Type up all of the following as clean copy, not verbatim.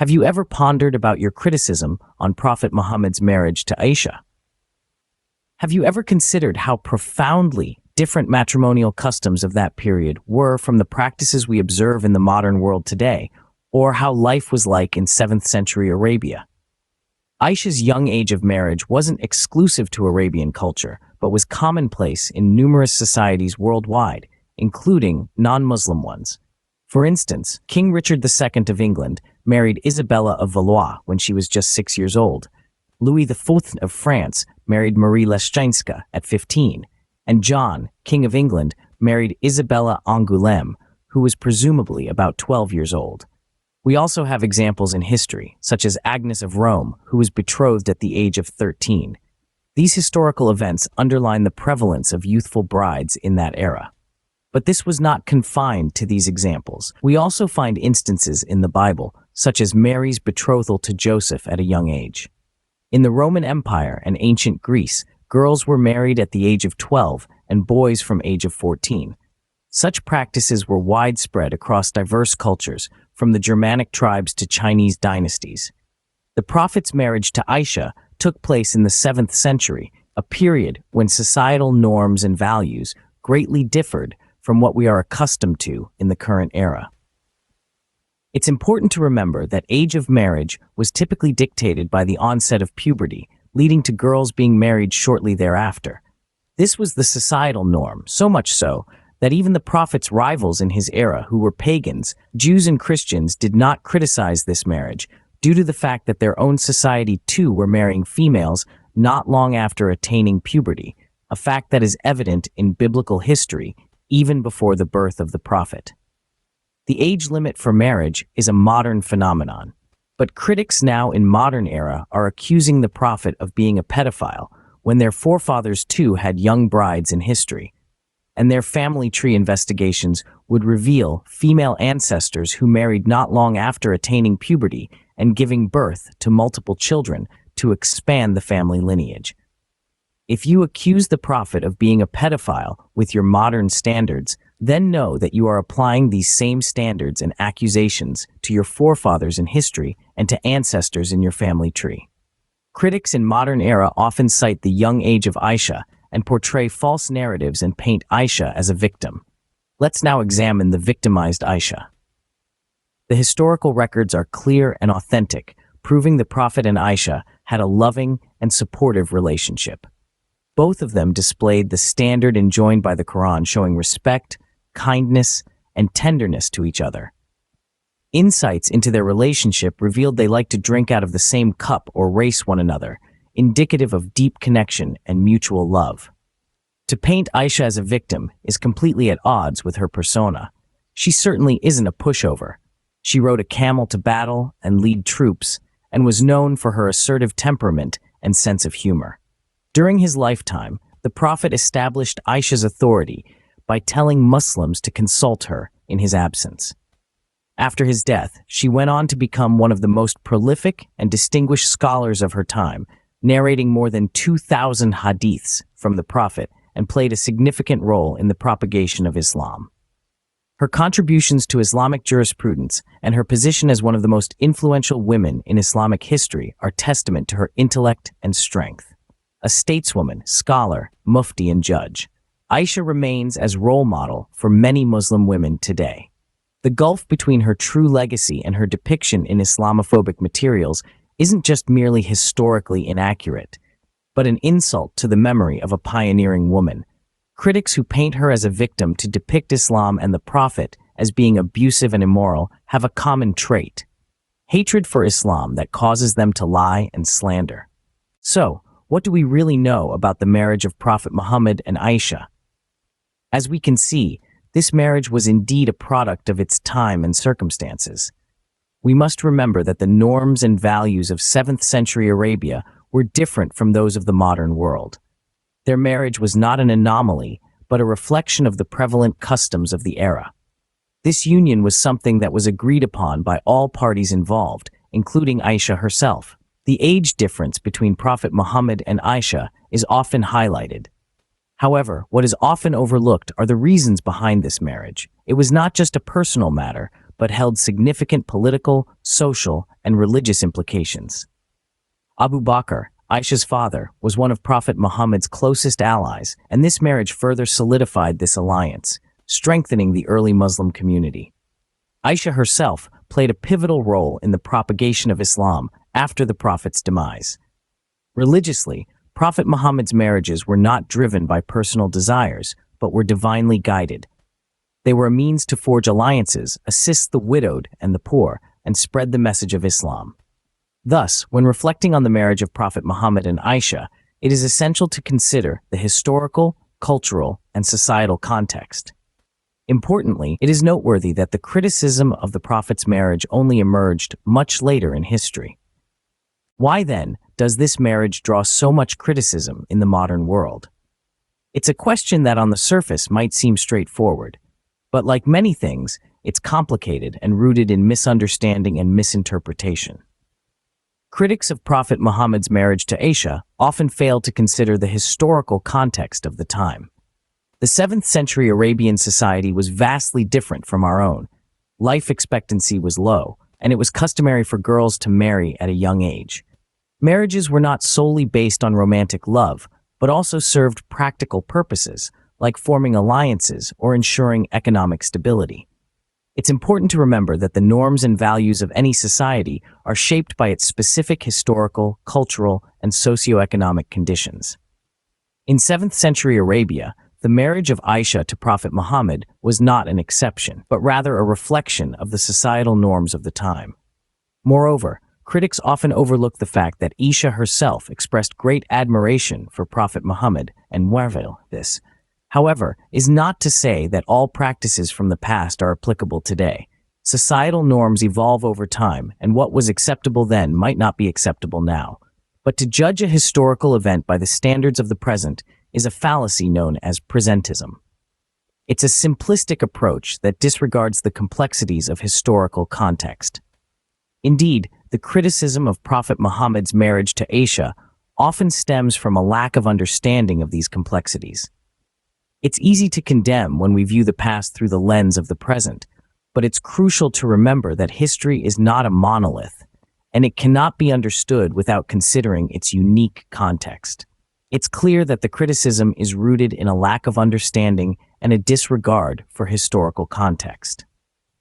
Have you ever pondered about your criticism on Prophet Muhammad's marriage to Aisha? Have you ever considered how profoundly different matrimonial customs of that period were from the practices we observe in the modern world today, or how life was like in 7th century Arabia? Aisha's young age of marriage wasn't exclusive to Arabian culture, but was commonplace in numerous societies worldwide, including non-Muslim ones. For instance, King Richard II of England married Isabella of Valois when she was just 6 years old. Louis IV of France married Marie Leschinska at 15, and John, King of England, married Isabella Angoulême, who was presumably about 12 years old. We also have examples in history, such as Agnes of Rome, who was betrothed at the age of 13. These historical events underline the prevalence of youthful brides in that era. But this was not confined to these examples. We also find instances in the Bible, such as Mary's betrothal to Joseph at a young age. In the Roman Empire and ancient Greece, girls were married at the age of 12 and boys from age of 14. Such practices were widespread across diverse cultures, from the Germanic tribes to Chinese dynasties. The Prophet's marriage to Aisha took place in the 7th century, a period when societal norms and values greatly differed from what we are accustomed to in the current era. It's important to remember that age of marriage was typically dictated by the onset of puberty, leading to girls being married shortly thereafter. This was the societal norm, so much so that even the Prophet's rivals in his era, who were pagans, Jews and Christians, did not criticize this marriage due to the fact that their own society too were marrying females not long after attaining puberty, a fact that is evident in biblical history even before the birth of the Prophet. The age limit for marriage is a modern phenomenon, but critics now in modern era are accusing the Prophet of being a pedophile when their forefathers too had young brides in history, and their family tree investigations would reveal female ancestors who married not long after attaining puberty and giving birth to multiple children to expand the family lineage. If you accuse the Prophet of being a pedophile with your modern standards, then know that you are applying these same standards and accusations to your forefathers in history and to ancestors in your family tree. Critics in modern era often cite the young age of Aisha and portray false narratives and paint Aisha as a victim. Let's now examine the victimized Aisha. The historical records are clear and authentic, proving the Prophet and Aisha had a loving and supportive relationship. Both of them displayed the standard enjoined by the Quran, showing respect, kindness, and tenderness to each other. Insights into their relationship revealed they liked to drink out of the same cup or race one another, indicative of deep connection and mutual love. To paint Aisha as a victim is completely at odds with her persona. She certainly isn't a pushover. She rode a camel to battle and lead troops, and was known for her assertive temperament and sense of humor. During his lifetime, the Prophet established Aisha's authority by telling Muslims to consult her in his absence. After his death, she went on to become one of the most prolific and distinguished scholars of her time, narrating more than 2,000 hadiths from the Prophet and played a significant role in the propagation of Islam. Her contributions to Islamic jurisprudence and her position as one of the most influential women in Islamic history are testament to her intellect and strength. A stateswoman, scholar, mufti, and judge, Aisha remains as role model for many Muslim women today. The gulf between her true legacy and her depiction in Islamophobic materials isn't just merely historically inaccurate, but an insult to the memory of a pioneering woman. Critics who paint her as a victim to depict Islam and the Prophet as being abusive and immoral have a common trait: hatred for Islam that causes them to lie and slander. So, what do we really know about the marriage of Prophet Muhammad and Aisha? As we can see, this marriage was indeed a product of its time and circumstances. We must remember that the norms and values of 7th century Arabia were different from those of the modern world. Their marriage was not an anomaly, but a reflection of the prevalent customs of the era. This union was something that was agreed upon by all parties involved, including Aisha herself. The age difference between Prophet Muhammad and Aisha is often highlighted. However, what is often overlooked are the reasons behind this marriage. It was not just a personal matter, but held significant political, social, and religious implications. Abu Bakr, Aisha's father, was one of Prophet Muhammad's closest allies, and this marriage further solidified this alliance, strengthening the early Muslim community. Aisha herself played a pivotal role in the propagation of Islam after the Prophet's demise. Religiously, Prophet Muhammad's marriages were not driven by personal desires, but were divinely guided. They were a means to forge alliances, assist the widowed and the poor, and spread the message of Islam. Thus, when reflecting on the marriage of Prophet Muhammad and Aisha, it is essential to consider the historical, cultural, and societal context. Importantly, it is noteworthy that the criticism of the Prophet's marriage only emerged much later in history. Why then does this marriage draw so much criticism in the modern world? It's a question that on the surface might seem straightforward, but like many things, it's complicated and rooted in misunderstanding and misinterpretation. Critics of Prophet Muhammad's marriage to Aisha often fail to consider the historical context of the time. The 7th century Arabian society was vastly different from our own. Life expectancy was low, and it was customary for girls to marry at a young age. Marriages were not solely based on romantic love, but also served practical purposes, like forming alliances or ensuring economic stability. It's important to remember that the norms and values of any society are shaped by its specific historical, cultural, and socioeconomic conditions. In 7th century Arabia, the marriage of Aisha to Prophet Muhammad was not an exception, but rather a reflection of the societal norms of the time. Moreover, critics often overlook the fact that Aisha herself expressed great admiration for Prophet Muhammad and marvel this, however, is not to say that all practices from the past are applicable today. Societal norms evolve over time, and what was acceptable then might not be acceptable now. But to judge a historical event by the standards of the present is a fallacy known as presentism. It's a simplistic approach that disregards the complexities of historical context. Indeed, the criticism of Prophet Muhammad's marriage to Aisha often stems from a lack of understanding of these complexities. It's easy to condemn when we view the past through the lens of the present, but it's crucial to remember that history is not a monolith, and it cannot be understood without considering its unique context. It's clear that the criticism is rooted in a lack of understanding and a disregard for historical context.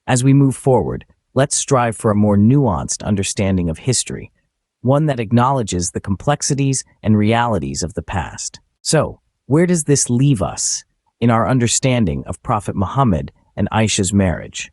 As we move forward, let's strive for a more nuanced understanding of history, one that acknowledges the complexities and realities of the past. So, where does this leave us in our understanding of Prophet Muhammad and Aisha's marriage?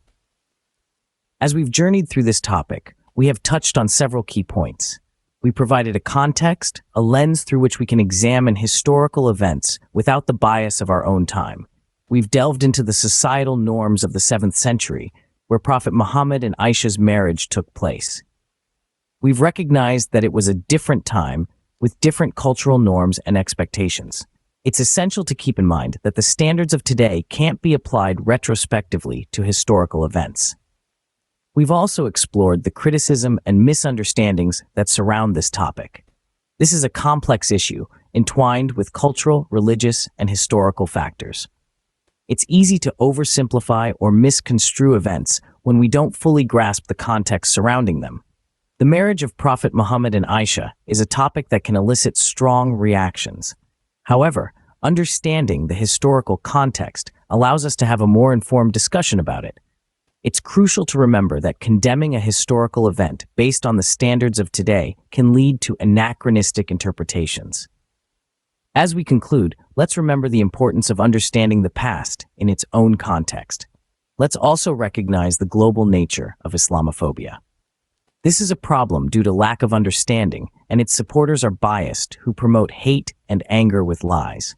As we've journeyed through this topic, we have touched on several key points. We provided a context, a lens through which we can examine historical events without the bias of our own time. We've delved into the societal norms of the 7th century, where Prophet Muhammad and Aisha's marriage took place. We've recognized that it was a different time with different cultural norms and expectations. It's essential to keep in mind that the standards of today can't be applied retrospectively to historical events. We've also explored the criticism and misunderstandings that surround this topic. This is a complex issue, entwined with cultural, religious, and historical factors. It's easy to oversimplify or misconstrue events when we don't fully grasp the context surrounding them. The marriage of Prophet Muhammad and Aisha is a topic that can elicit strong reactions. However, understanding the historical context allows us to have a more informed discussion about it. It's crucial to remember that condemning a historical event based on the standards of today can lead to anachronistic interpretations. As we conclude, let's remember the importance of understanding the past in its own context. Let's also recognize the global nature of Islamophobia. This is a problem due to lack of understanding, and its supporters are biased who promote hate and anger with lies.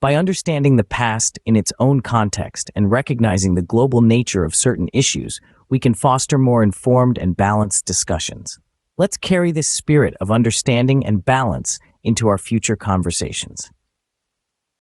By understanding the past in its own context and recognizing the global nature of certain issues, we can foster more informed and balanced discussions. Let's carry this spirit of understanding and balance into our future conversations.